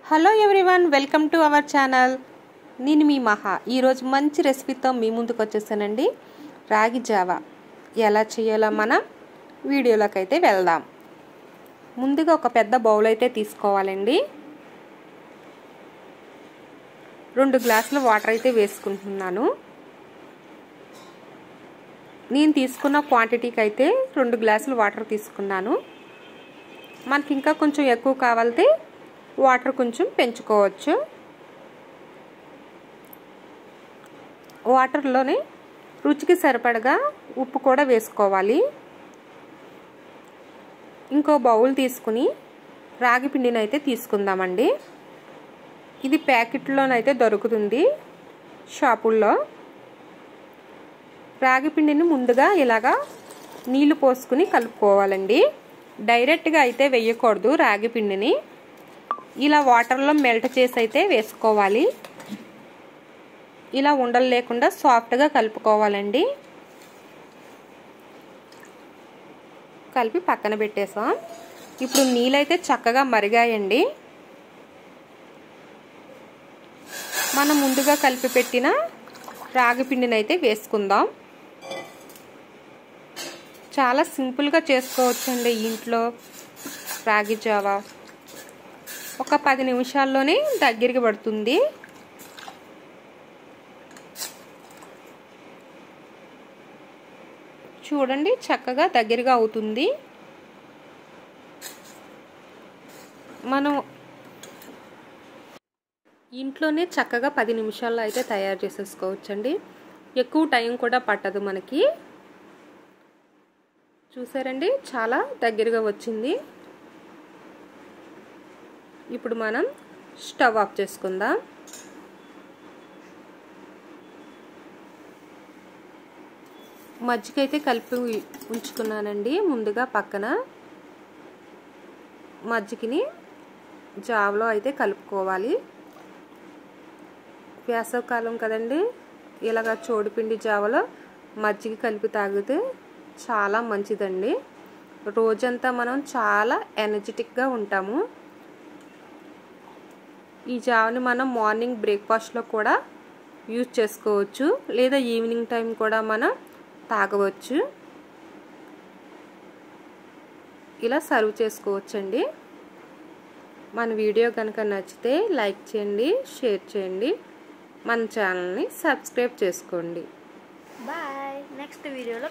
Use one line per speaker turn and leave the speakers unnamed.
Hello everyone, welcome to our channel. నేను మీ మహా. ఈరోజు మంచి రెసిపీతో మీ ముందుకు వచ్చేసానండి. రాగి జావా ఎలా చేయాలో మనం వీడియోలోకి అయితే వెళ్దాం. ముందుగా ఒక పెద్ద బౌల్ అయితే తీసుకోవాలండి. 2 గ్లాసుల వాటర్ అయితే వేసుకుంటున్నాను. నేను తీసుకున్న క్వాంటిటీకి అయితే 2 గ్లాసుల వాటర్ తీసుకున్నాను. మనకి ఇంకా కొంచెం ఎక్కువ కావాలంటే వాటర్ కొంచెం పెంచుకోవచ్చు. వాటర్లోనే రుచికి సరిపడగా ఉప్పు కూడా వేసుకోవాలి. ఇంకో బౌల్ తీసుకుని రాగి పిండిని అయితే తీసుకుందామండి. ఇది ప్యాకెట్లోనైతే దొరుకుతుంది షాపుల్లో. రాగి పిండిని ముందుగా ఇలాగా నీళ్లు పోసుకుని కలుపుకోవాలండి. డైరెక్ట్గా అయితే వేయకూడదు. రాగి పిండిని ఇలా వాటర్లో మెల్ట్ చేసి అయితే వేసుకోవాలి. ఇలా ఉండలు లేకుండా సాఫ్ట్గా కలుపుకోవాలండి. కలిపి పక్కన పెట్టేసాం. ఇప్పుడు నీళ్ళైతే చక్కగా మరిగాయండి. మనం ముందుగా కలిపి పెట్టిన రాగి పిండిని అయితే వేసుకుందాం. చాలా సింపుల్గా చేసుకోవచ్చండి ఇంట్లో రాగి జావా. ఒక 10 నిమిషాల్లోనే దగ్గరికి పడుతుంది. చూడండి, చక్కగా దగ్గరగా అవుతుంది. మనం ఇంట్లోనే చక్కగా 10 నిమిషాల్లో అయితే తయారు చేసేసుకోవచ్చండి. ఎక్కువ టైం కూడా పట్టదు మనకి. చూసారండి, చాలా దగ్గరగా వచ్చింది. ఇప్పుడు మనం స్టవ్ ఆఫ్ చేసుకుందాం. మజ్జిగ అయితే కలిపి ఉంచుకున్నానండి ముందుగా పక్కన. మజ్జిగని జావలో అయితే కలుపుకోవాలి. వేసవికాలం కదండి, ఇలాగ చోడుపిండి జావలో మజ్జిగ కలిపి తాగితే చాలా మంచిదండి. రోజంతా మనం చాలా ఎనర్జెటిక్గా ఉంటాము. ఈ జావని మనం మార్నింగ్ బ్రేక్ఫాస్ట్లో కూడా యూజ్ చేసుకోవచ్చు, లేదా ఈవినింగ్ టైం కూడా మనం తాగవచ్చు. ఇలా సర్వ్ చేసుకోవచ్చండి. మన వీడియో కనుక నచ్చితే లైక్ చేయండి, షేర్ చేయండి, మన ఛానల్ని సబ్స్క్రైబ్ చేసుకోండి.
బాయ్. నెక్స్ట్ వీడియోలో